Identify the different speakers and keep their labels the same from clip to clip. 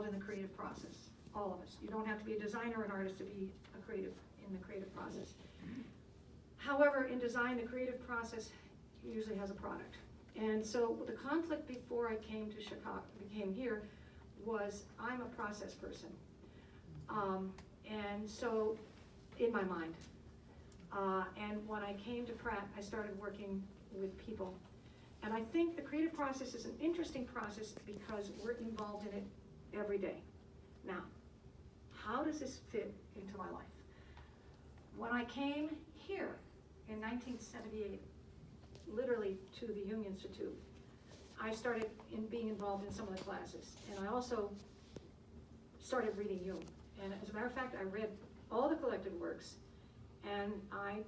Speaker 1: involved in the creative process, all of us. You don't have to be a designer or an artist to be a creative in the creative process. However, in design, the creative process usually has a product. And so the conflict before I came to Chicago, came here, was I'm a process person. And so, in my mind. And when I came to Pratt, I started working with people. And I think the creative process is an interesting process because we're involved in it every day. Now, how does this fit into my life? When I came here in 1978, literally to the Jung Institute, I started being involved in some of the classes. And I also started reading Jung. And as a matter of fact, I read all the collected works, and I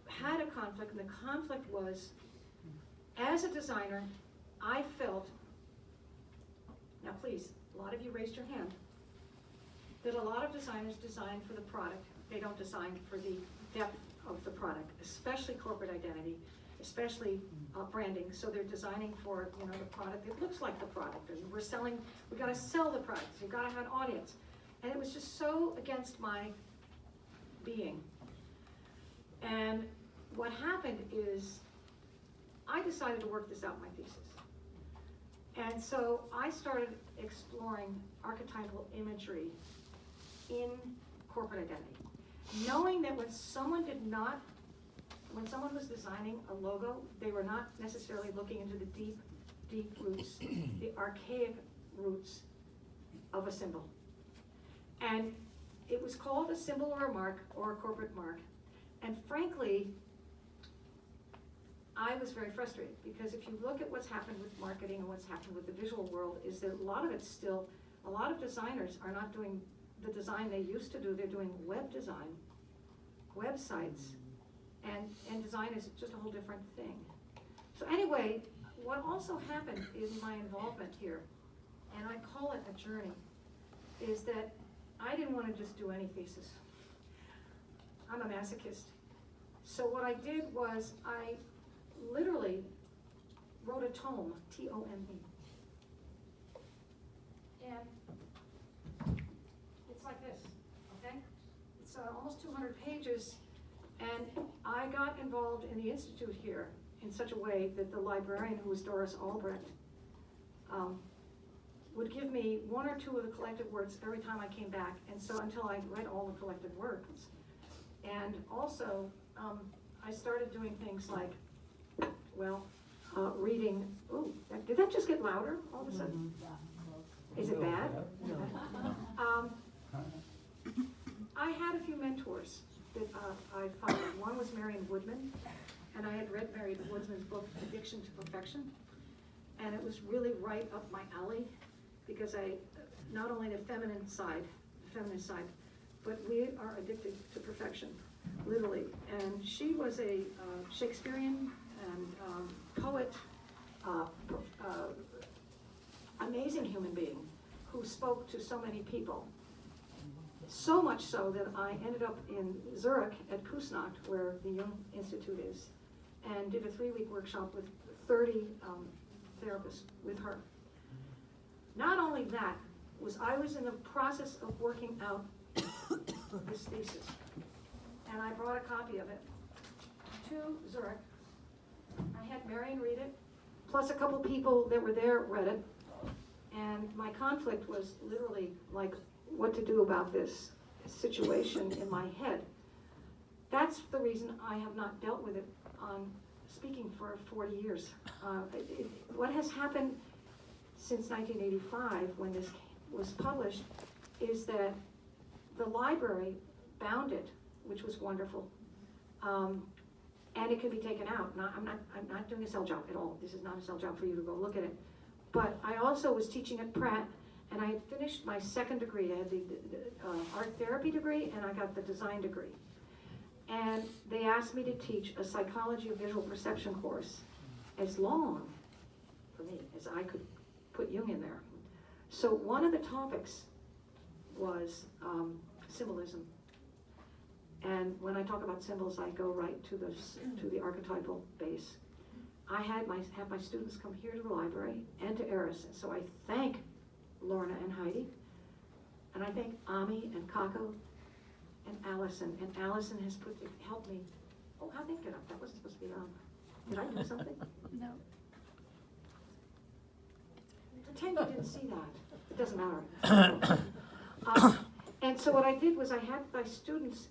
Speaker 1: had a conflict, and the conflict was, as a designer, I felt, now please, a lot of you raised your hand, that a lot of designers design for the product. They don't design for the depth of the product, especially corporate identity, especially branding. So they're designing for, you know, the product. It looks like the product, and we're selling, we gotta sell the product. You've gotta have an audience. And it was just so against my being. And what happened is, I decided to work this out in my thesis. And so I started exploring archetypal imagery in corporate identity. Knowing that when someone was designing a logo, they were not necessarily looking into the deep, deep roots, the archaic roots of a symbol. And it was called a symbol or a mark or a corporate mark. And frankly, I was very frustrated because if you look at what's happened with marketing and what's happened with the visual world, is that a lot of it's still, a lot of designers are not doing the design they used to do. They're doing web design, websites, and design is just a whole different thing. So anyway, what also happened in my involvement here, and I call it a journey, is that I didn't want to just do any thesis. I'm a masochist. So what I did was I literally wrote a tome, T-O-M-E. And it's like this, okay? It's almost 200 pages, and I got involved in the Institute here in such a way that the librarian, who was Doris Albrecht, would give me one or two of the collected works every time I came back, and so until I read all the collected works. And also, I started doing things like, well, reading, ooh, did that just get louder all of a sudden? Is it bad? I had a few mentors that I followed. One was Marion Woodman, and I had read Marion Woodman's book, Addiction to Perfection, and it was really right up my alley, because not only the feminine side, but we are addicted to perfection, literally. And she was a Shakespearean and poet, amazing human being who spoke to so many people. So much so that I ended up in Zurich at Kusnacht, where the Jung Institute is, and did a 3-week workshop with 30 therapists with her. Not only that, I was in the process of working out this thesis, and I brought a copy of it to Zurich. I had Marion read it, plus a couple people that were there read it, and my conflict was literally like what to do about this situation in my head. That's the reason I have not dealt with it on speaking for 40 years. What has happened since 1985, when this was published, is that the library bound it, which was wonderful, and it could be taken out. I'm not doing a sell job at all. This is not a sell job for you to go look at it. But I also was teaching at Pratt, and I had finished my second degree. I had the art therapy degree, and I got the design degree. And they asked me to teach a psychology of visual perception course, as long, for me, as I could put Jung in there. So one of the topics was symbolism. And when I talk about symbols, I go right to the archetypal base. I have my students come here to the library and to Eris. So I thank Lorna and Heidi thank Ami and Kako and Allison. And Allison has helped me. Oh, how'd that get up? That wasn't supposed to be on. Did I do something?
Speaker 2: No.
Speaker 1: Pretend you didn't see that. It doesn't matter. And so what I did was I had my students,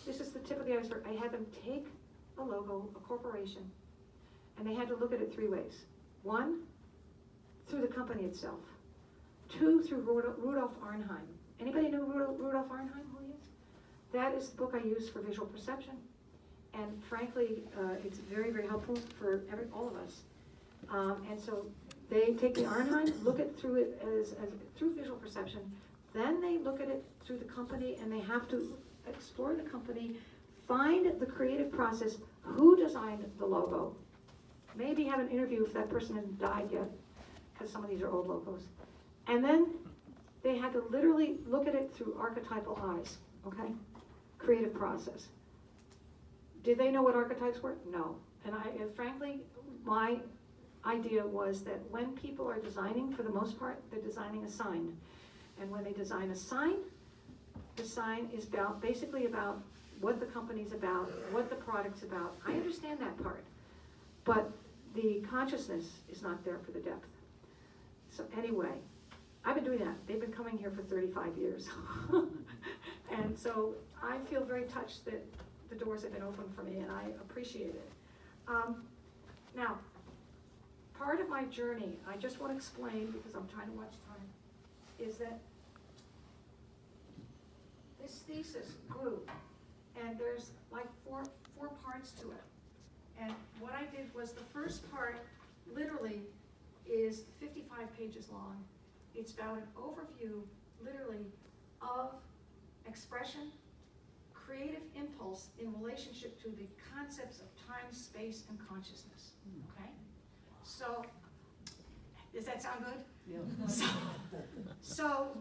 Speaker 1: this is the tip of the iceberg, I had them take a logo, a corporation, and they had to look at it 3 ways. 1, through the company itself. 2, through Rudolf Arnheim. Anybody know Rudolf Arnheim, who he is? That is the book I use for visual perception. And frankly, it's very, very helpful for all of us. And so they take the Arnheim, look at through it as through visual perception, then they look at it through the company, and they have to explore the company, find the creative process, who designed the logo, maybe have an interview if that person hasn't died yet, because some of these are old logos. And then they had to literally look at it through archetypal eyes, okay? Creative process. Did they know what archetypes were? No. And frankly, my idea was that when people are designing, for the most part, they're designing a sign. And when they design a sign, the sign is basically about what the company's about, what the product's about. I understand that part. But the consciousness is not there for the depth. So anyway, I've been doing that. They've been coming here for 35 years. And so I feel very touched that the doors have been open for me, and I appreciate it. Now, part of my journey, I just want to explain, because I'm trying to watch time, is that this thesis grew, and there's like four parts to it. And what I did was the first part literally is 55 pages long. It's about an overview, literally, of expression, creative impulse in relationship to the concepts of time, space, and consciousness, okay? So, does that sound good? Yeah. So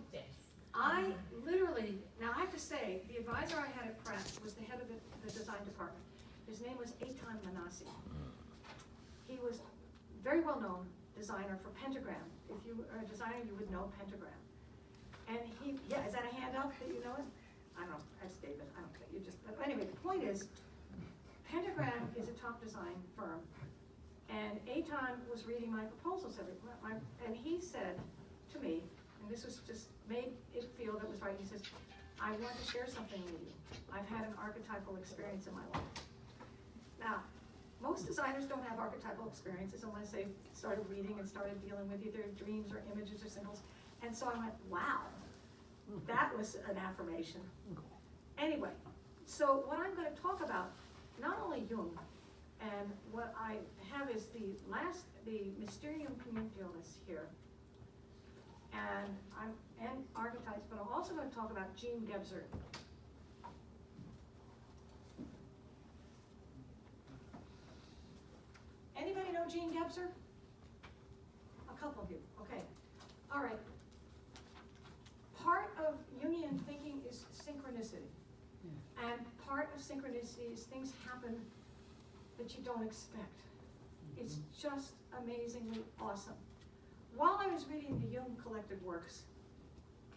Speaker 1: I literally, now I have to say, the advisor I had at Pratt was the head of the design department. His name was Eitan Manassi. He was very well-known designer for Pentagram. If you are a designer, you would know Pentagram. And he, yeah, is that a handout that you know it? I don't know, that's David, I don't care, you just, but anyway, the point is, Pentagram is a top design firm, and Eitan was reading my proposals and he said to me, and this was just made it feel that was right, he says, I want to share something with you. I've had an archetypal experience in my life. Now, most designers don't have archetypal experiences unless they've started reading and started dealing with either dreams or images or symbols, and so I went, wow. That was an affirmation. Anyway, so what I'm going to talk about, not only Jung, and what I have is the Mysterium Communitalis here, and archetypes, but I'm also going to talk about Jean Gebser. Anybody know Jean Gebser? A couple of you, okay. All right. Part of Jungian thinking is synchronicity. And part of synchronicity is things happen that you don't expect. It's just amazingly awesome. While I was reading the Jung collected works,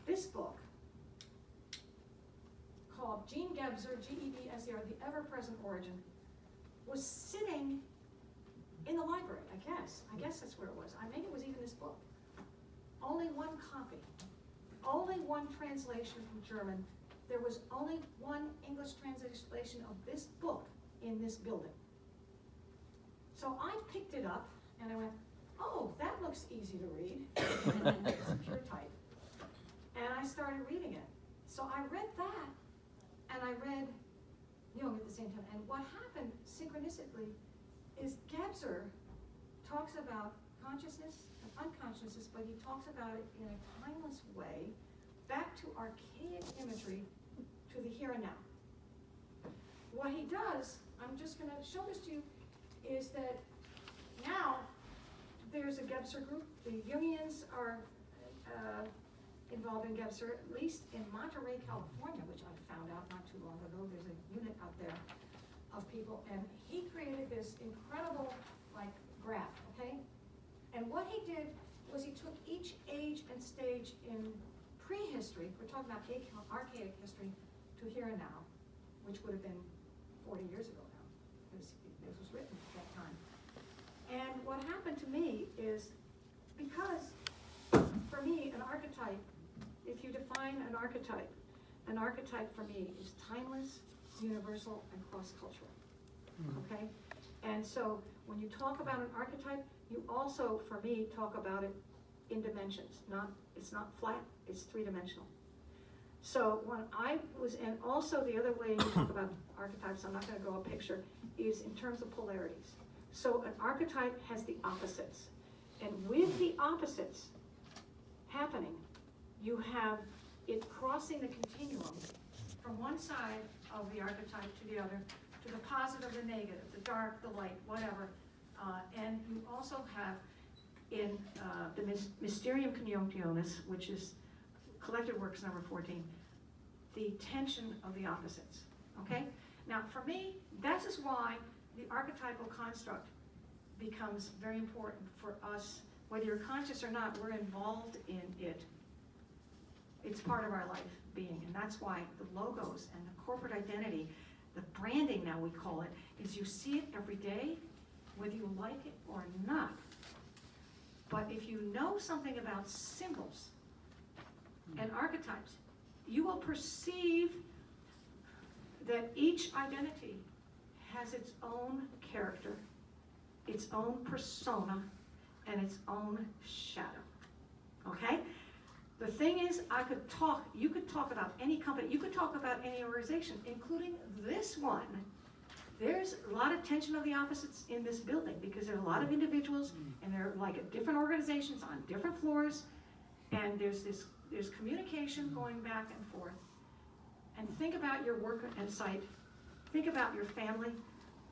Speaker 1: this book called Jean Gebser, Gebser, The Ever-Present Origin, was sitting in the library, I guess. I guess that's where it was. Maybe it was even this book. Only one copy. Only one translation from German. There was only one English translation of this book in this building. So I picked it up and I went, oh, that looks easy to read. And it's pure type. And I started reading it. So I read that and I read Jung at the same time. And what happened synchronistically is Gebser talks about consciousness and unconsciousness, but he talks about it in a timeless way, back to archaic imagery, to the here and now. What he does, I'm just going to show this to you, is that now there's a Gebser group. The Jungians are involved in Gebser, at least in Monterey, California, which I found out not too long ago. There's a unit out there of people, and he created this incredible, like, graph, okay? And what he did was he took each age and stage in prehistory, we're talking about archaic history, to here and now, which would have been 40 years ago now, because this was written at that time. And what happened to me is, because for me, an archetype, if you define an archetype for me is timeless, universal, and cross-cultural, okay? And so when you talk about an archetype, you also, for me, talk about it in dimensions. It's not flat, it's three-dimensional. So when I was, and also the other way you talk about archetypes, I'm not gonna draw a picture, is in terms of polarities. So an archetype has the opposites. And with the opposites happening, you have it crossing the continuum from one side of the archetype to the other, to the positive, the negative, the dark, the light, whatever. And you also have in the Mysterium Conjunctionis, which is Collected Works number 14, the tension of the opposites, okay? Now, for me, that is why the archetypal construct becomes very important for us. Whether you're conscious or not, we're involved in it. It's part of our life being, and that's why the logos and the corporate identity, the branding now we call it, is you see it every day, whether you like it or not. But if you know something about symbols and archetypes, you will perceive that each identity has its own character, its own persona, and its own shadow, okay? The thing is, you could talk about any company, you could talk about any organization, including this one. There's a lot of tension of the opposites in this building because there are a lot of individuals and they're like at different organizations on different floors, and there's communication going back and forth. And think about your work and site, think about your family.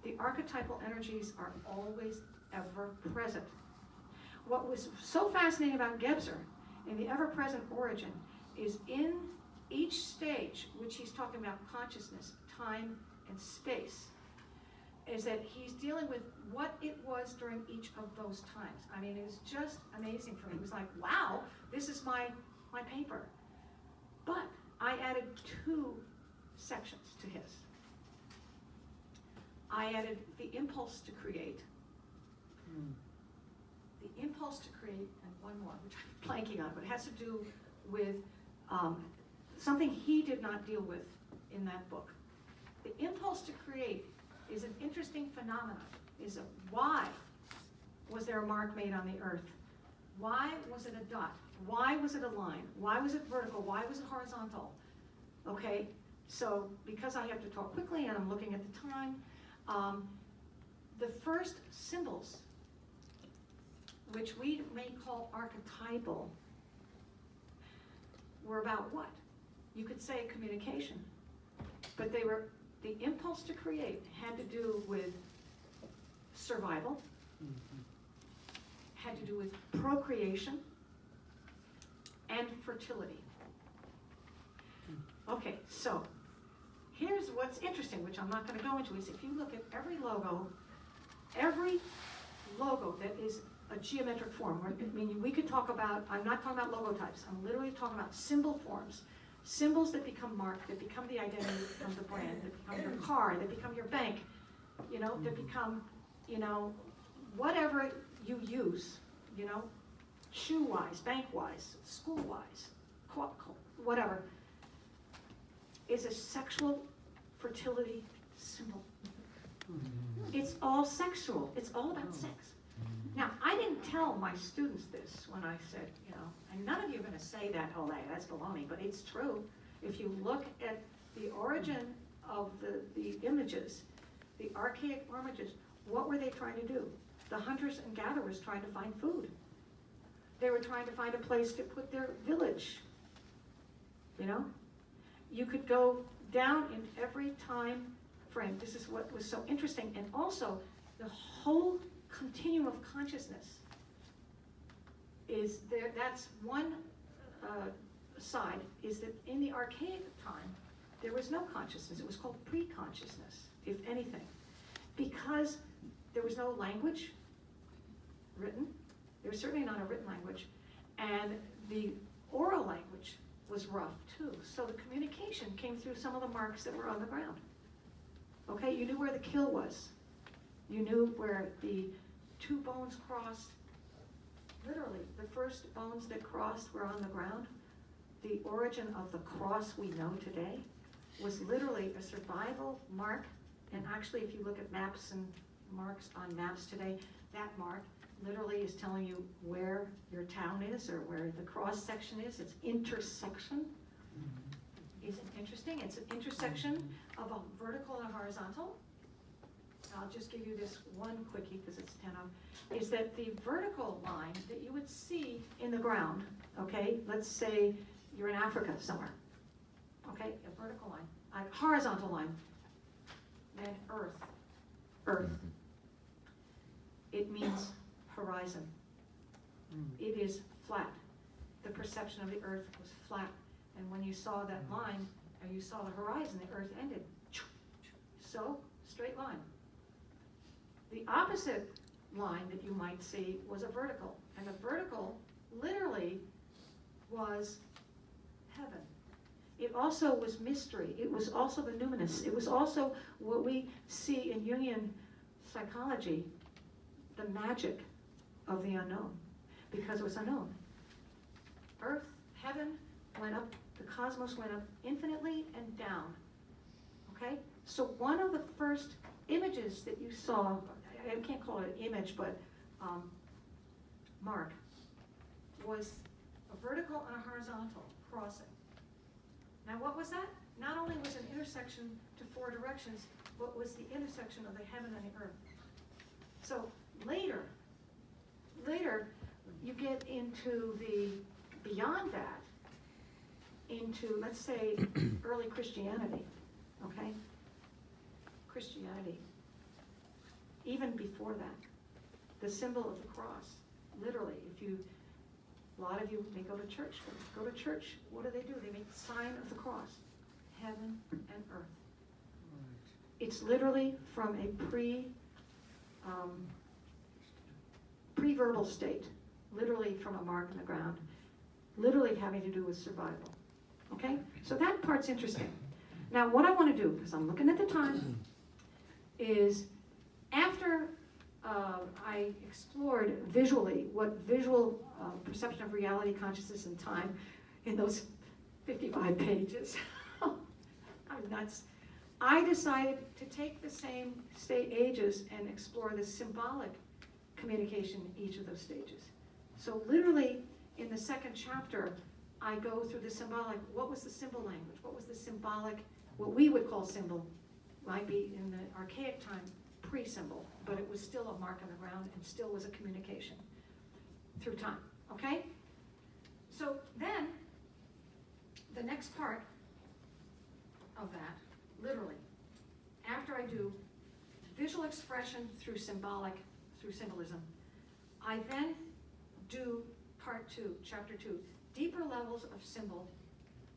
Speaker 1: The archetypal energies are always ever present. What was so fascinating about Gebser in the ever-present origin is in each stage, which he's talking about consciousness, time, and space, is that he's dealing with what it was during each of those times. I mean, it was just amazing for me. It was like, wow, this is my paper. But I added 2 sections to his. I added the impulse to create. The impulse to create, and one more, which I'm blanking on, but it has to do with something he did not deal with in that book. The impulse to create is an interesting phenomenon. Is a why was there a mark made on the earth? Why was it a dot? Why was it a line? Why was it vertical? Why was it horizontal? Okay, so because I have to talk quickly and I'm looking at the time, the first symbols, which we may call archetypal, were about what? You could say communication, but they were, the impulse to create had to do with survival, had to do with procreation, and fertility. Okay, so here's what's interesting, which I'm not going to go into, is if you look at every logo that is a geometric form, I mean, we could talk about, I'm not talking about logo types, I'm literally talking about symbol forms. Symbols that become marked, that become the identity, that become the brand, that become your car, that become your bank, you know, that become, you know, whatever you use, you know, shoe-wise, bank-wise, school-wise, whatever, is a sexual fertility symbol. It's all sexual. It's all about sex. Now, I didn't tell my students this when I said, you know, and none of you are going to say that, oh, that's baloney, but it's true. If you look at the origin of the images, the archaic images, what were they trying to do? The hunters and gatherers trying to find food. They were trying to find a place to put their village, you know? You could go down in every time frame. This is what was so interesting. And also, the whole continuum of consciousness is there. That's one side, is that in the archaic time, there was no consciousness. It was called pre-consciousness, if anything, because there was no language written. There was certainly not a written language. And the oral language was rough too. So the communication came through some of the marks that were on the ground. Okay, you knew where the kill was. You knew where the two bones crossed. Literally, the first bones that crossed were on the ground. The origin of the cross we know today was literally a survival mark. And actually, if you look at maps and marks on maps today, that mark literally is telling you where your town is or where the cross section is. It's intersection. Isn't it interesting? It's an intersection of a vertical and a horizontal. I'll just give you this one quickie because it's 10 of, is that the vertical line that you would see in the ground, okay, let's say you're in Africa somewhere, okay, a vertical line, a horizontal line, then earth. It means horizon. It is flat. The perception of the earth was flat. And when you saw that line, or you saw the horizon, the earth ended. So, straight line. The opposite line that you might see was a vertical. And the vertical literally was heaven. It also was mystery. It was also the numinous. It was also what we see in Jungian psychology, the magic of the unknown, because it was unknown. Earth, heaven went up, the cosmos went up infinitely and down. Okay? So one of the first images that you saw, I can't call it an image, but mark, was a vertical and a horizontal crossing. Now what was that? Not only was an intersection to four directions, but was the intersection of the heaven and the earth. So later, you get into the, beyond that, into, let's say, early Christianity, okay? Christianity. Even before that, the symbol of the cross, literally, a lot of you may go to church. Go to church, what do? They make the sign of the cross, heaven and earth. It's literally from a pre-verbal state, literally from a mark in the ground, literally having to do with survival. Okay? So that part's interesting. Now, what I want to do, because I'm looking at the time, is after I explored visually what visual perception of reality, consciousness, and time in those 55 pages, I'm nuts. I decided to take the same stages and explore the symbolic communication in each of those stages. So literally, in the second chapter, I go through the symbolic, what was the symbol language? What was the symbolic, what we would call symbol, might be in the archaic time, pre-symbol, but it was still a mark on the ground and still was a communication through time, okay? So then, the next part of that, literally, after I do visual expression through symbolism, I then do part 2, chapter 2, deeper levels of symbol,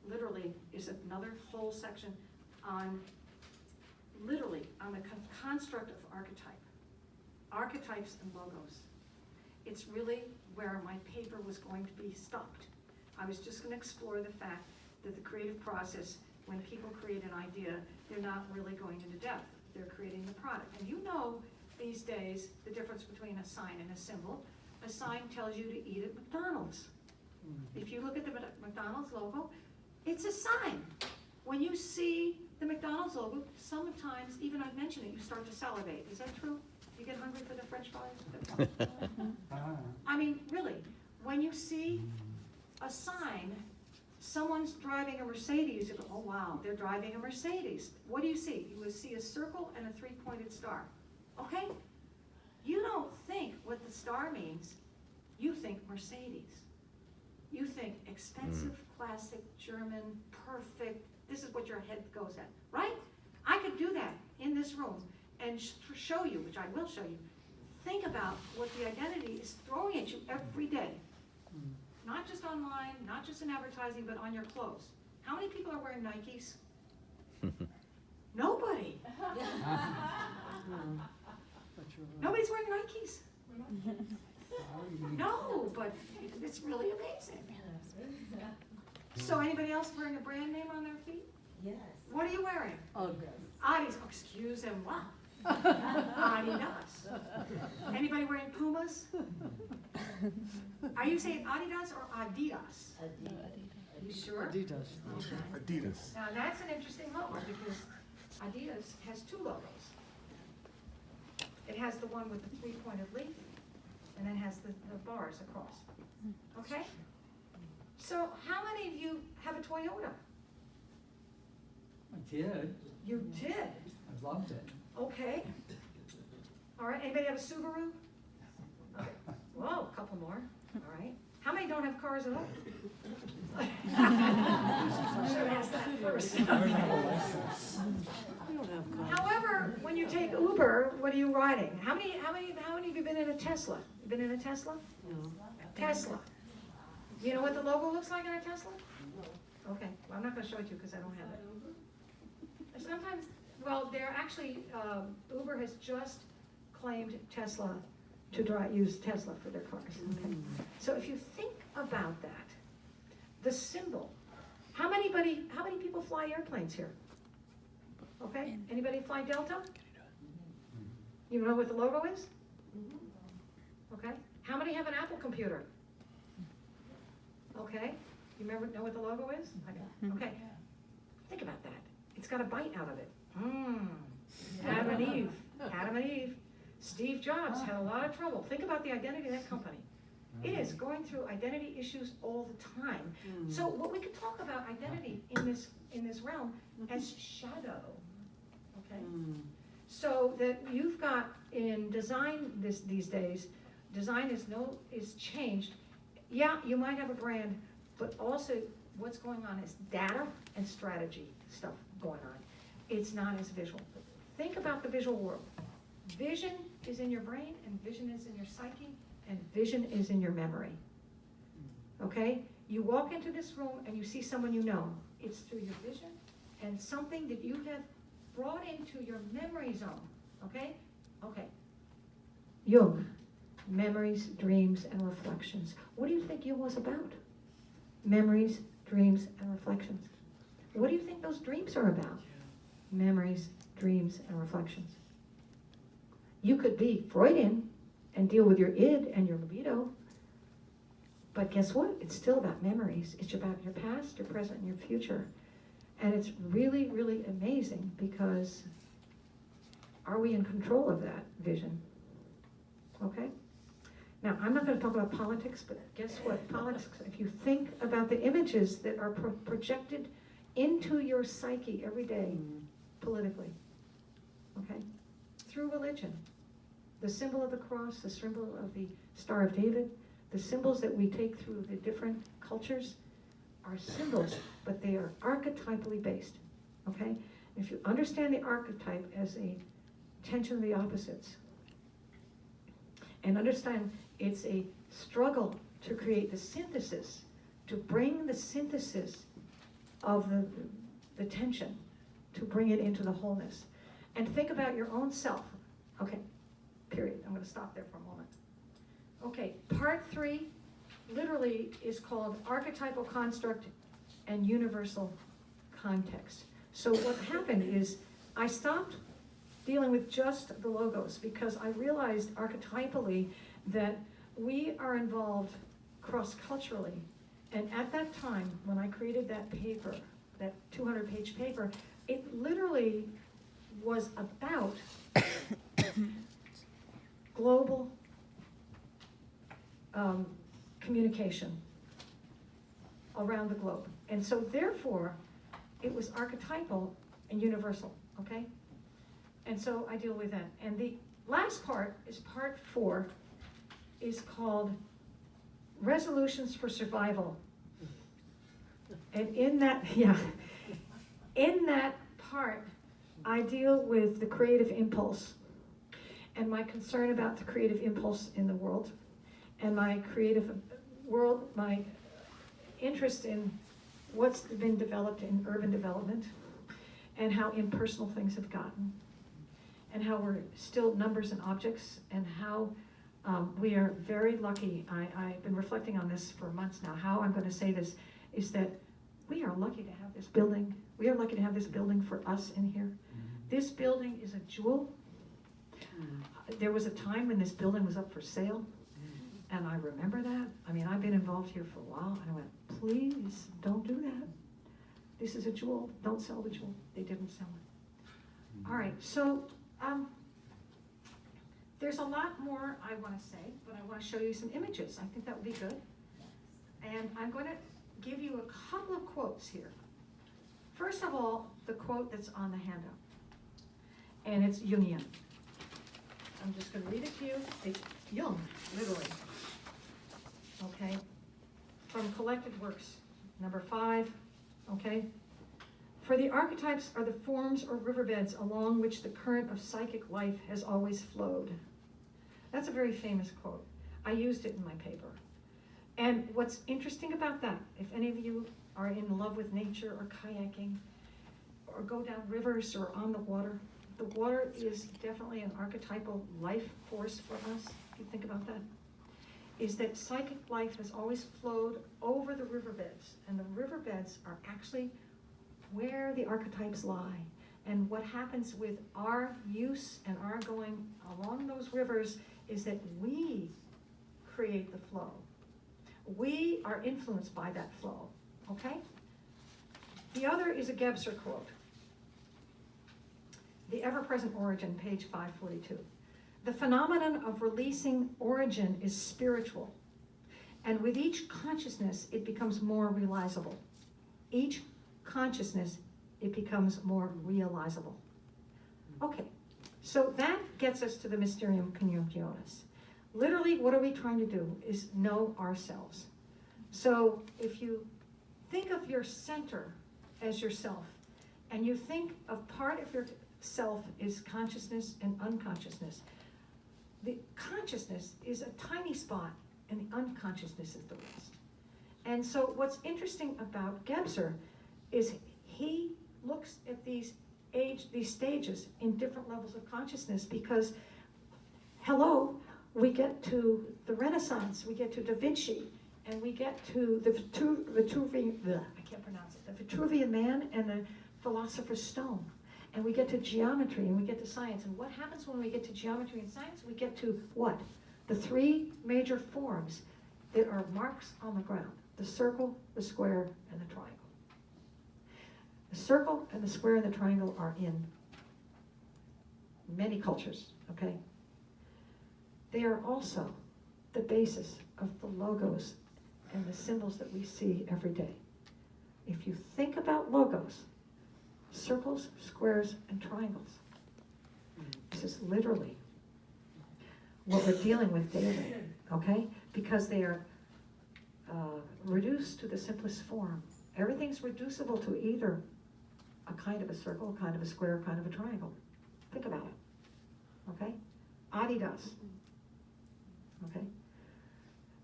Speaker 1: literally is another whole section on, literally, on the construct of archetypes and logos. It's really where my paper was going to be stopped. I was just going to explore the fact that the creative process, when people create an idea, they're not really going into depth. They're creating the product. And you know these days the difference between a sign and a symbol. A sign tells you to eat at McDonald's. If you look at the McDonald's logo, it's a sign. When you see the McDonald's logo, sometimes, even I've mentioned it, you start to salivate. Is that true? You get hungry for the French fries? I mean, really, when you see a sign, someone's driving a Mercedes, you go, oh wow, they're driving a Mercedes. What do you see? You will see a circle and a three-pointed star. Okay? You don't think what the star means. You think Mercedes. You think expensive, classic, German, perfect. This is what your head goes at, right? I could do that in this room and show you, which I will show you. Think about what the identity is throwing at you every day. Not just online, not just in advertising, but on your clothes. How many people are wearing Nikes? Nobody. Nobody's wearing Nikes. No, but it's really amazing. So anybody else wearing a brand name on their feet?
Speaker 2: Yes.
Speaker 1: What are you wearing?
Speaker 2: August.
Speaker 1: Adidas. Oh, excuse them. Wow. Adidas. Anybody wearing Pumas? Are you saying Adidas or Adidas? You sure?
Speaker 3: Adidas.
Speaker 4: Adidas.
Speaker 1: Now that's an interesting logo because Adidas has two logos. It has the one with the three-pointed leaf and then has the bars across. Okay? So how many of you have a Toyota?
Speaker 3: I did.
Speaker 1: You did.
Speaker 3: I loved it.
Speaker 1: Okay. All right. Anybody have a Subaru? Okay. Whoa, a couple more. All right. How many don't have cars at all? Should ask that first. However, when you take Uber, what are you riding? How many have you been in a Tesla? You been in a Tesla?
Speaker 2: No.
Speaker 1: Tesla. You know what the logo looks like in a Tesla? Okay. Well, I'm not going to show it to you because I don't have it. Sometimes, well, they're actually, Uber has just claimed Tesla to use Tesla for their cars. Okay. So if you think about that, the symbol, how many people fly airplanes here? Okay, anybody fly Delta? You know what the logo is? Okay, how many have an Apple computer? Okay, you know what the logo is? Okay, think about that. It's got a bite out of it. Adam and Eve. Adam and Eve. Steve Jobs had a lot of trouble. Think about the identity of that company. It is going through identity issues all the time. So what we could talk about identity in this realm as shadow. Okay? So that you've got in design these days, design is changed. Yeah, you might have a brand, but also what's going on is data and strategy stuff going on. It's not as visual. Think about the visual world. Vision is in your brain, and vision is in your psyche, and vision is in your memory. Okay? You walk into this room and you see someone you know. It's through your vision and something that you have brought into your memory zone. Okay? Okay. Jung, memories, dreams, and reflections. What do you think Jung was about? Memories, dreams, and reflections. What do you think those dreams are about? Memories, dreams, and reflections. You could be Freudian and deal with your id and your libido, but guess what? It's still about memories. It's about your past, your present, and your future. And it's really, really amazing because are we in control of that vision? Okay? Now, I'm not going to talk about politics, but guess what? Politics, if you think about the images that are projected into your psyche every day, politically, okay? Through religion. The symbol of the cross, the symbol of the Star of David, the symbols that we take through the different cultures are symbols, but they are archetypally based, okay? If you understand the archetype as a tension of the opposites, and understand it's a struggle to create the synthesis, to bring the synthesis of the tension, to bring it into the wholeness. And think about your own self. Okay, period. I'm going to stop there for a moment. Okay, part 3 literally is called Archetypal Construct and Universal Context. So what happened is I stopped dealing with just the logos because I realized archetypally that we are involved cross-culturally. And at that time, when I created that paper, that 200-page paper, it literally was about global communication around the globe. And so therefore, it was archetypal and universal, okay? And so I deal with that. And the last part is part 4, is called Resolutions for Survival. And in that, in that part, I deal with the creative impulse and my concern about the creative impulse in the world and my creative world, my interest in what's been developed in urban development and how impersonal things have gotten and how we're still numbers and objects and how we are very lucky. I've been reflecting on this for months now. How I'm going to say this is that we are lucky to have this building. We are lucky to have this building for us in here. This building is a jewel. There was a time when this building was up for sale, and I remember that. I mean, I've been involved here for a while, and I went, please, don't do that. This is a jewel. Don't sell the jewel. They didn't sell it. All right, so there's a lot more I want to say, but I want to show you some images. I think that would be good. And I'm going to give you a couple of quotes here. First of all, the quote that's on the handout, and it's Jungian. I'm just going to read it to you. It's Jung, literally. Okay? From Collected Works, number 5. Okay? For the archetypes are the forms or riverbeds along which the current of psychic life has always flowed. That's a very famous quote. I used it in my paper. And what's interesting about that, if any of you are in love with nature or kayaking, or go down rivers or on the water is definitely an archetypal life force for us, if you think about that, is that psychic life has always flowed over the riverbeds, and the riverbeds are actually where the archetypes lie. And what happens with our use and our going along those rivers is that we create the flow. We are influenced by that flow, okay? The other is a Gebser quote. The Ever-Present Origin, page 542. The phenomenon of releasing origin is spiritual, and with each consciousness, it becomes more realizable. Each consciousness, it becomes more realizable. Okay, so that gets us to the Mysterium Conjunctionis. Literally, what are we trying to do is know ourselves. So if you think of your center as yourself, and you think of part of yourself is consciousness and unconsciousness, the consciousness is a tiny spot, and the unconsciousness is the rest. And so what's interesting about Gebser is he looks at these stages in different levels of consciousness, because, hello, we get to the Renaissance, we get to Da Vinci, and we get to the Vitruvian Man and the Philosopher's Stone. And we get to geometry, and we get to science. And what happens when we get to geometry and science? We get to what? The 3 major forms that are marks on the ground: the circle, the square, and the triangle. The circle and the square and the triangle are in many cultures, okay? They are also the basis of the logos and the symbols that we see every day. If you think about logos, circles, squares, and triangles, this is literally what we're dealing with daily, okay? Because they are reduced to the simplest form. Everything's reducible to either a kind of a circle, a kind of a square, a kind of a triangle. Think about it, okay? Adidas, okay?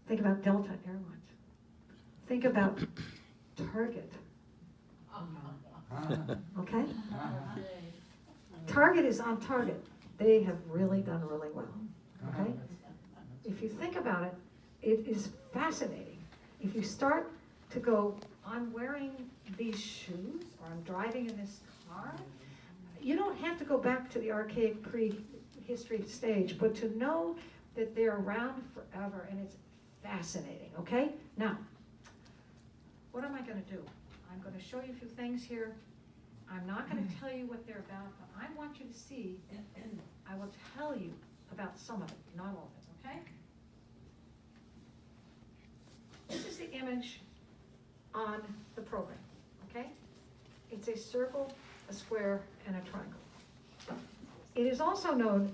Speaker 1: Think about Delta Airlines. Think about Target, okay? Target is on target. They have really done really well, okay? If you think about it, it is fascinating. If you start to go, I'm wearing these shoes, or I'm driving in this car, you don't have to go back to the archaic prehistory stage, but to know that they're around forever, and it's fascinating, okay? Now, what am I going to do? I'm going to show you a few things here. I'm not going to tell you what they're about, but I want you to see, and I will tell you about some of it, not all of it, okay? This is the image on the program, okay? It's a circle, a square, and a triangle. It is also known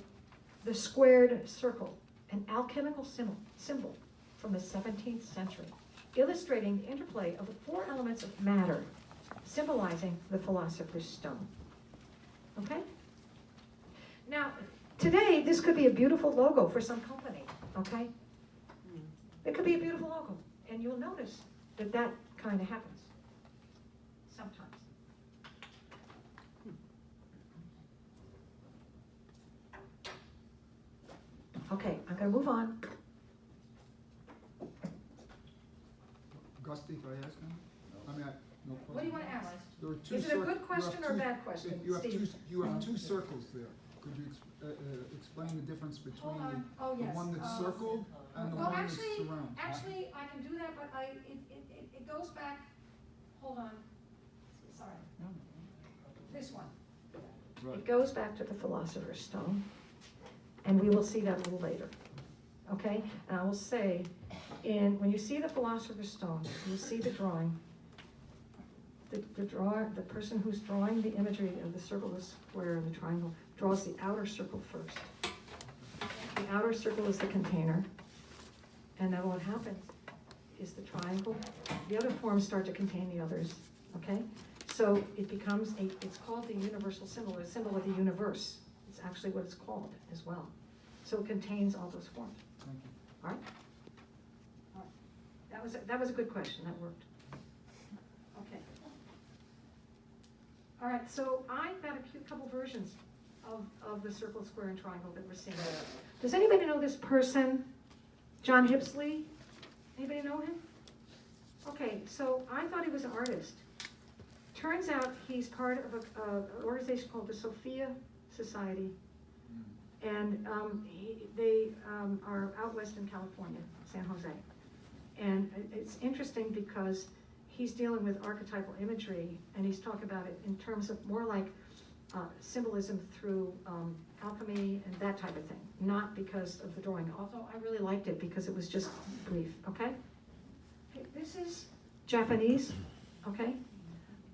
Speaker 1: the squared circle, an alchemical symbol from the 17th century, illustrating the interplay of the 4 elements of matter, symbolizing the Philosopher's Stone. Okay? Now, today, this could be a beautiful logo for some company, okay? It could be a beautiful logo, and you'll notice that that kind of happens sometimes. Okay, I'm going to move on.
Speaker 2: Gusty, can I ask him? I mean, no. There are two
Speaker 1: Is it a good question or a bad question,
Speaker 2: You have
Speaker 1: Steve?
Speaker 2: you have two circles there. Could you explain the difference between
Speaker 1: Hold on. Oh,
Speaker 2: the
Speaker 1: yes.
Speaker 2: one that's circled and the
Speaker 1: Well,
Speaker 2: one that's
Speaker 1: actually,
Speaker 2: surrounded?
Speaker 1: I can do that, but it goes back, hold on, sorry, this one.
Speaker 2: Right.
Speaker 1: It goes back to the Philosopher's Stone, and we will see that a little later, okay? And I will say, when you see the Philosopher's Stone, you see the drawing. The person who's drawing the imagery of the circle, the square, and the triangle draws the outer circle first. The outer circle is the container, and then what happens is the triangle, the other forms start to contain the others, okay? So it becomes it's called the universal symbol, a symbol of the universe. It's actually what it's called as well. So it contains all those forms.
Speaker 2: Thank you.
Speaker 1: All right? All right. That was a good question, that worked. Okay. All right, so I got a couple versions of the circle, square, and triangle that we're seeing. Does anybody know this person, John Hipsley? Anybody know him? Okay, so I thought he was an artist. Turns out he's part of an organization called the Sophia Society, and they are out west in California, San Jose. And it's interesting because he's dealing with archetypal imagery, and he's talking about it in terms of more like symbolism through alchemy and that type of thing, not because of the drawing, although I really liked it because it was just brief, okay? Okay, this is Japanese, okay?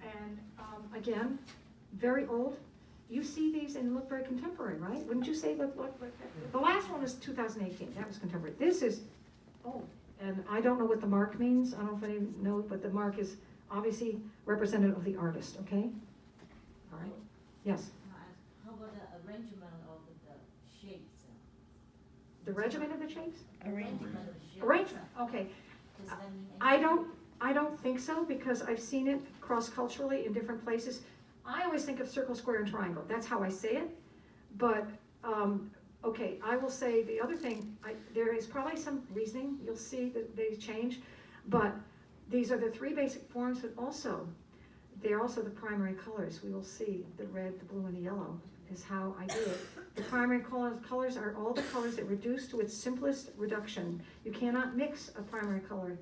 Speaker 1: And again, very old. You see these and look very contemporary, right? Wouldn't you say look the last one was 2018, that was contemporary. This is old, and I don't know what the mark means. I don't know if any know, but the mark is obviously representative of the artist, okay? All right, yes?
Speaker 3: How about the arrangement of the shapes?
Speaker 1: The regiment of the shapes?
Speaker 3: Arrangement of the shapes.
Speaker 1: Arrangement, okay.
Speaker 3: Does that mean
Speaker 1: I don't think so, because I've seen it cross-culturally in different places. I always think of circle, square, and triangle. That's how I say it. But, okay, I will say the other thing, there is probably some reasoning. You'll see that they change. But these are the three basic forms, but also, they're also the primary colors. We will see the red, the blue, and the yellow is how I do it. The primary colors are all the colors that reduce to its simplest reduction. You cannot mix a primary color.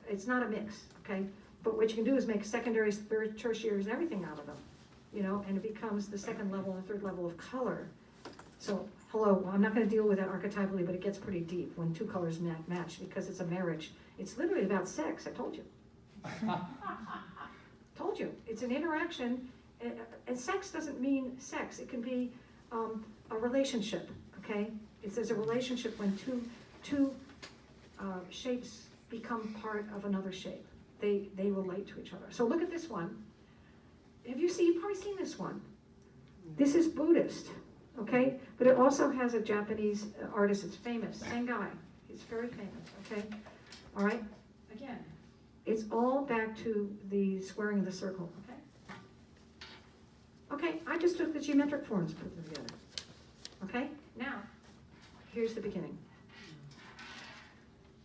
Speaker 1: It's not a mix, okay? But what you can do is make secondaries, tertiaries, and everything out of them, you know, and it becomes the second level and the third level of color. So, hello, I'm not gonna deal with that archetypally, but it gets pretty deep when two colors match because it's a marriage. It's literally about sex, I told you. Told you, it's an interaction, and sex doesn't mean sex. It can be a relationship, okay? There's a relationship when two shapes become part of another shape. They relate to each other. So look at this one. You've probably seen this one. This is Buddhist, okay? But it also has a Japanese artist. It's famous, Sengai. He's very famous, okay? All right? Again, it's all back to the squaring of the circle, okay? Okay, I just took the geometric forms, put them together. Okay, now, here's the beginning.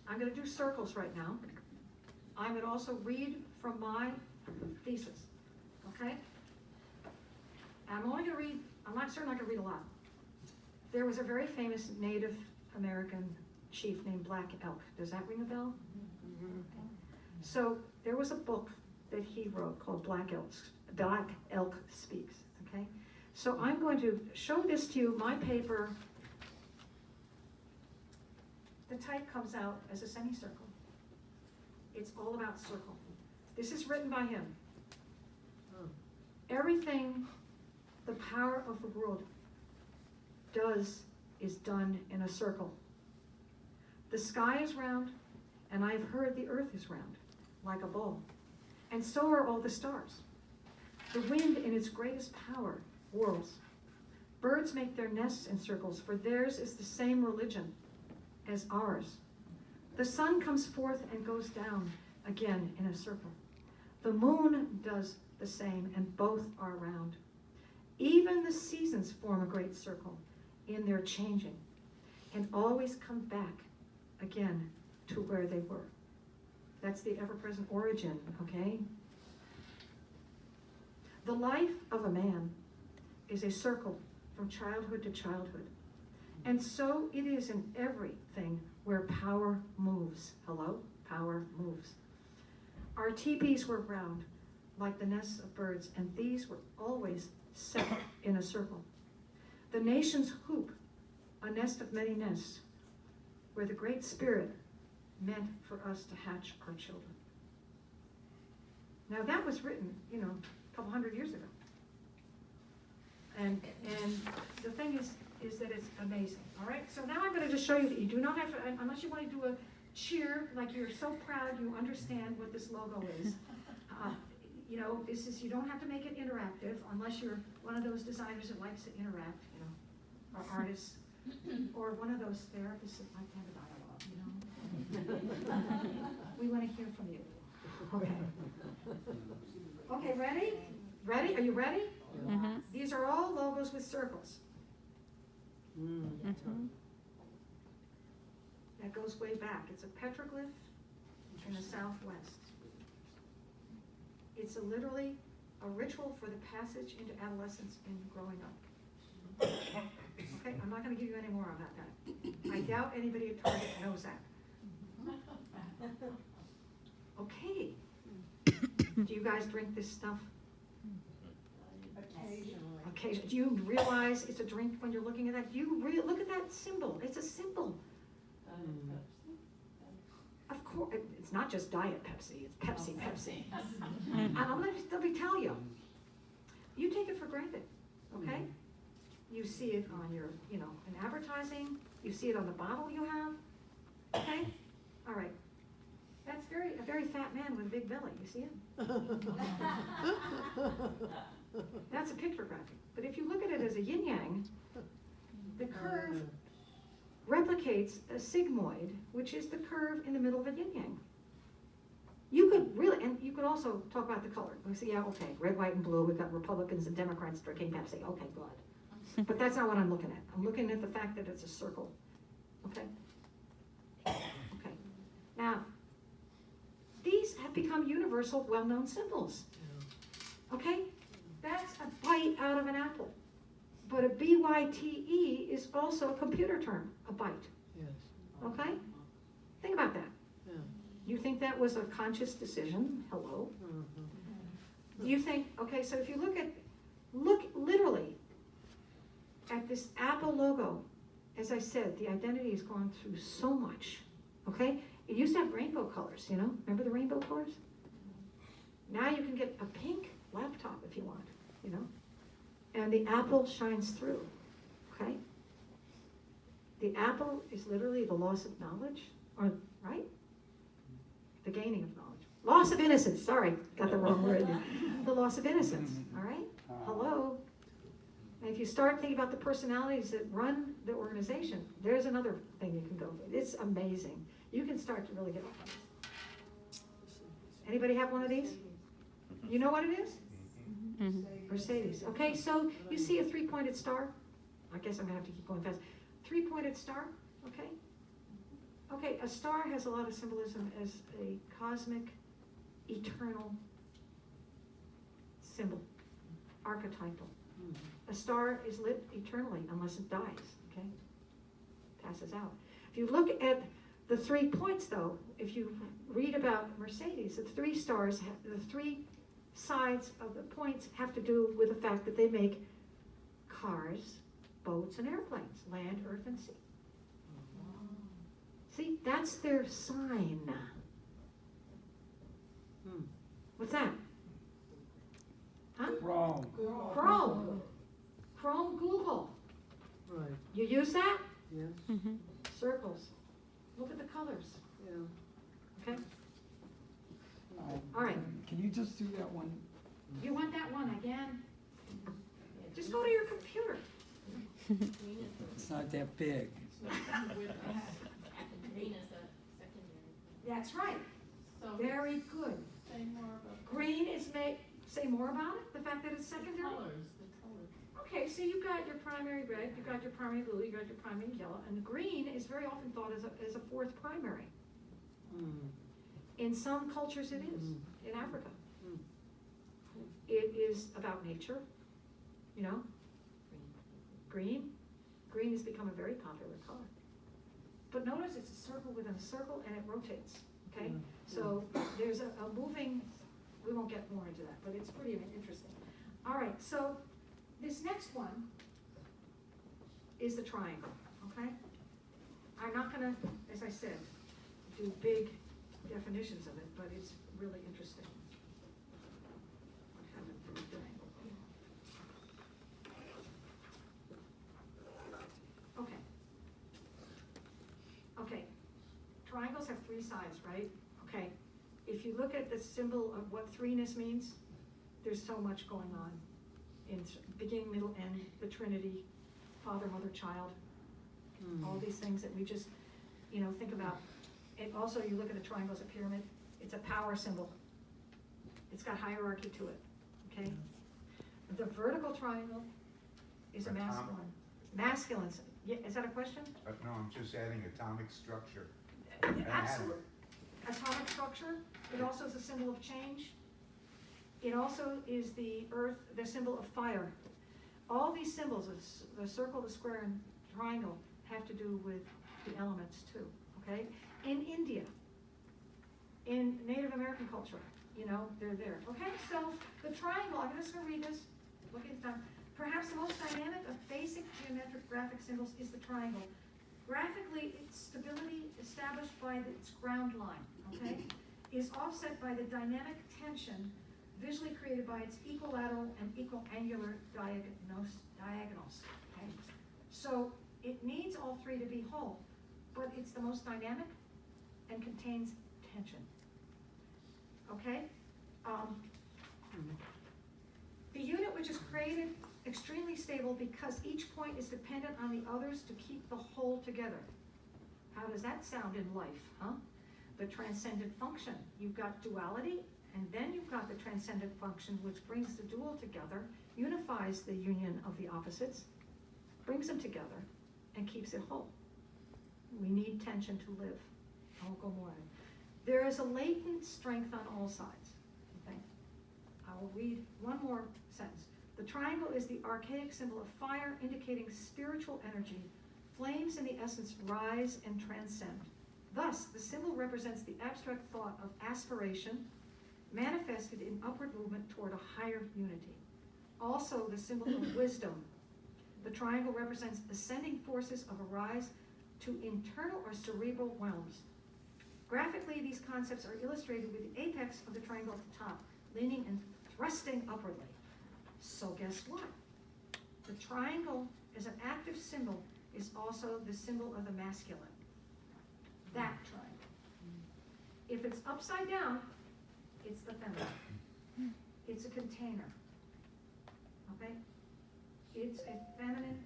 Speaker 1: I'm gonna do circles right now. I'm gonna also read from my thesis, okay? I'm only gonna read, I'm not certainly not gonna read a lot. There was a very famous Native American chief named Black Elk. Does that ring a bell? Okay. So there was a book that he wrote called Black Elk Speaks, okay? So I'm going to show this to you, my paper. The type comes out as a semicircle. It's all about circle. This is written by him. Everything the power of the world does is done in a circle. The sky is round, and I've heard the earth is round, like a ball. And so are all the stars. The wind in its greatest power whirls. Birds make their nests in circles, for theirs is the same religion as ours. The sun comes forth and goes down again in a circle. The moon does the same, and both are round. Even the seasons form a great circle in their changing, and always come back again to where they were. That's the ever-present origin, okay? The life of a man is a circle from childhood to childhood. And so it is in everything where power moves. Hello? Power moves. Our teepees were round, like the nests of birds, and these were always set in a circle. The nations hoop, a nest of many nests, where the Great Spirit meant for us to hatch our children. Now that was written, a couple hundred years ago. And the thing is that it's amazing, all right? So now I'm gonna just show you that you do not have to, unless you wanna do a cheer, like you're so proud you understand what this logo is. This is, you don't have to make it interactive unless you're one of those designers that likes to interact, or artists, or one of those therapists that like to have a dialogue, We wanna hear from you. Okay. Okay, ready? Ready? Are you ready?
Speaker 4: Mm-hmm.
Speaker 1: These are all logos with circles.
Speaker 4: Mm-hmm.
Speaker 1: That goes way back. It's a petroglyph in the Southwest. It's literally a ritual for the passage into adolescence and growing up. Okay, I'm not going to give you any more about that. I doubt anybody at Target knows that. Okay. Do you guys drink this stuff? Occasionally. Do you realize it's a drink when you're looking at that? Look at that symbol. It's a symbol. Of course, it's not just Diet Pepsi. It's Pepsi. And let me tell you, you take it for granted, okay? You see it on your, in advertising. You see it on the bottle you have, okay? All right. That's a very fat man with a big belly. You see him? That's a pictographic. But if you look at it as a yin-yang, the curve replicates a sigmoid, which is the curve in the middle of a yin-yang. You could really, and you could also talk about the color. We say, yeah, okay, red, white, and blue. We've got Republicans and Democrats drinking Pepsi. Okay, good. But that's not what I'm looking at. I'm looking at the fact that it's a circle. Okay? Okay. Now, these have become universal, well-known symbols. Okay? That's a bite out of an apple. But a BYTE is also a computer term, a byte.
Speaker 5: Yes.
Speaker 1: Okay? Think about that.
Speaker 5: Yeah.
Speaker 1: You think that was a conscious decision? Hello?
Speaker 5: Mm-hmm.
Speaker 1: Do you think, okay, so if you look literally at this Apple logo, as I said, the identity has gone through so much, okay? It used to have rainbow colors, Remember the rainbow colors? Now you can get a pink laptop if you want, And the apple shines through, okay? The apple is literally the loss of knowledge, right? The gaining of knowledge. Loss of innocence, sorry, got the wrong word. The loss of innocence, all right? Hello? And if you start thinking about the personalities that run the organization, there's another thing you can go with. It's amazing. You can start to really get off on it. Anybody have one of these? You know what it is?
Speaker 4: Mm-hmm.
Speaker 1: Mercedes. Okay, so you see a three-pointed star? I guess I'm gonna have to keep going fast. Three-pointed star, okay? Okay, a star has a lot of symbolism as a cosmic, eternal symbol, archetypal. A star is lit eternally unless it dies, okay? Passes out. If you look at the 3 points though, if you read about Mercedes, the three stars, the three sides of the points have to do with the fact that they make cars, boats, and airplanes, land, earth, and sea. See, that's their sign. What's that? Huh?
Speaker 5: Wrong.
Speaker 1: Chrome. Chrome Google.
Speaker 5: Right.
Speaker 1: You use that?
Speaker 5: Yes.
Speaker 4: Mm-hmm.
Speaker 1: Circles. Look at the colors.
Speaker 5: Yeah.
Speaker 1: Okay? All right.
Speaker 2: Can you just do that one?
Speaker 1: You want that one again? Just go to your computer.
Speaker 5: It's not that big.
Speaker 3: Green is a secondary.
Speaker 1: That's right.
Speaker 6: So
Speaker 1: Very good.
Speaker 6: say more about
Speaker 1: Green is say more about it, the fact that it's secondary?
Speaker 6: the colors.
Speaker 1: Okay, so you've got your primary red, you've got your primary blue, you've got your primary yellow, and the green is very often thought as a fourth primary. In some cultures it is, in Africa. It is about nature, you know? Green has become a very popular color. But notice it's a circle within a circle and it rotates, okay? So there's a moving, we won't get more into that, but it's pretty interesting. All right, so this next one is the triangle, okay? I'm not gonna, as I said, do big definitions of it, but it's really interesting. What happened to the triangle? Okay. Okay, triangles have three sides, right? Okay, if you look at the symbol of what threeness means, there's so much going on in beginning, middle, end, the Trinity, Father, Mother, Child, all these things that we just, you know, think about. And also you look at the triangle as a pyramid, it's a power symbol. It's got hierarchy to it, okay? The vertical triangle is a masculine. Masculine, yeah, is that a question?
Speaker 4: No, I'm just adding atomic structure.
Speaker 1: Absolutely. Atomic structure, it also is a symbol of change. It also is the earth, the symbol of fire. All these symbols, the circle, the square, and triangle, have to do with the elements too, okay? In India, in Native American culture, you know, they're there. Okay, so the triangle, I'm just gonna read this, look at that. Perhaps the most dynamic of basic geometric graphic symbols is the triangle. Graphically, its stability established by its ground line, okay, is offset by the dynamic tension visually created by its equilateral and equal angular diagonals, okay? So it needs all three to be whole, but it's the most dynamic and contains tension, okay? The unit which is created extremely stable because each point is dependent on the others to keep the whole together. How does that sound in life, huh? The transcendent function, you've got duality, and then you've got the transcendent function which brings the dual together, unifies the union of the opposites, brings them together, and keeps it whole. We need tension to live. I won't go more on it. There is a latent strength on all sides, okay? I will read one more sentence. The triangle is the archaic symbol of fire, indicating spiritual energy. Flames in the essence rise and transcend. Thus, the symbol represents the abstract thought of aspiration, manifested in upward movement toward a higher unity. Also, the symbol of wisdom. The triangle represents ascending forces of a rise to internal or cerebral realms. Graphically, these concepts are illustrated with the apex of the triangle at the top, leaning and thrusting upwardly. So guess what? The triangle as an active symbol is also the symbol of the masculine. That triangle. If it's upside down, it's the feminine. It's a container. Okay? It's a feminine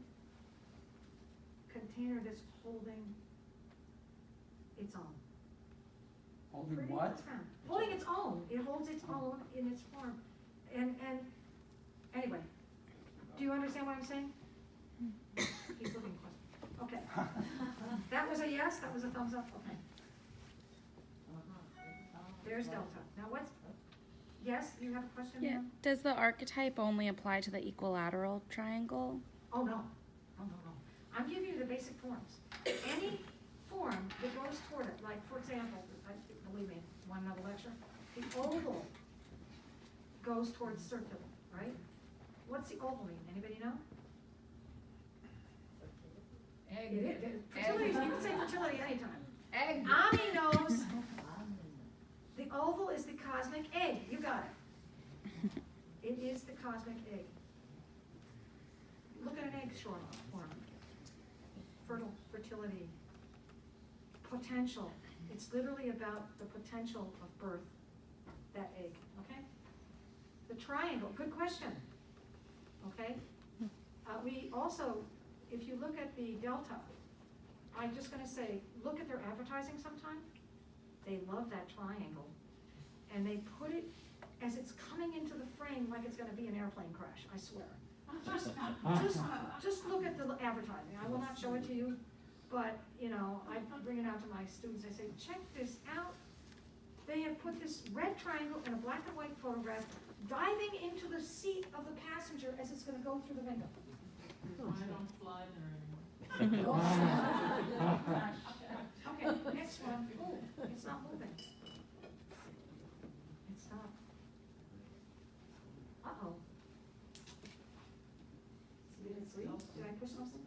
Speaker 1: container that's holding its own.
Speaker 5: Holding
Speaker 1: Pretty
Speaker 5: what?
Speaker 1: profound. Holding its own. It holds its own in its form. And anyway, do you understand what I'm saying? He's looking question. Okay. That was a yes, that was a thumbs up, okay. There's delta. Now what's, yes, you have a question?
Speaker 7: Yeah.
Speaker 1: ma'am?
Speaker 7: Does the archetype only apply to the equilateral triangle?
Speaker 1: Oh, no. No. I'm giving you the basic forms. Any form that goes toward it, like for example, believe me, want another lecture? The oval goes towards circular, right? What's the oval mean? Anybody know?
Speaker 6: Egg.
Speaker 1: Fertility, you can say fertility anytime.
Speaker 6: Egg.
Speaker 1: Ami knows. The oval is the cosmic egg. You got it. It is the cosmic egg. Look at an egg form. Fertility. Potential. It's literally about the potential of birth. That egg. Okay? The triangle. Good question. Okay? We also, if you look at the delta, I'm just going to say, look at their advertising sometime. They love that triangle. And they put it as it's coming into the frame like it's going to be an airplane crash, I swear. Just look at the advertising. I will not show it to you, but, you know, I bring it out to my students. I say, check this out. They have put this red triangle in a black and white photograph, diving into the sea gonna go through the window.
Speaker 6: I don't fly there anymore.
Speaker 1: Okay, next one. Ooh, it's not moving. It stopped. Uh-oh. Did I push something?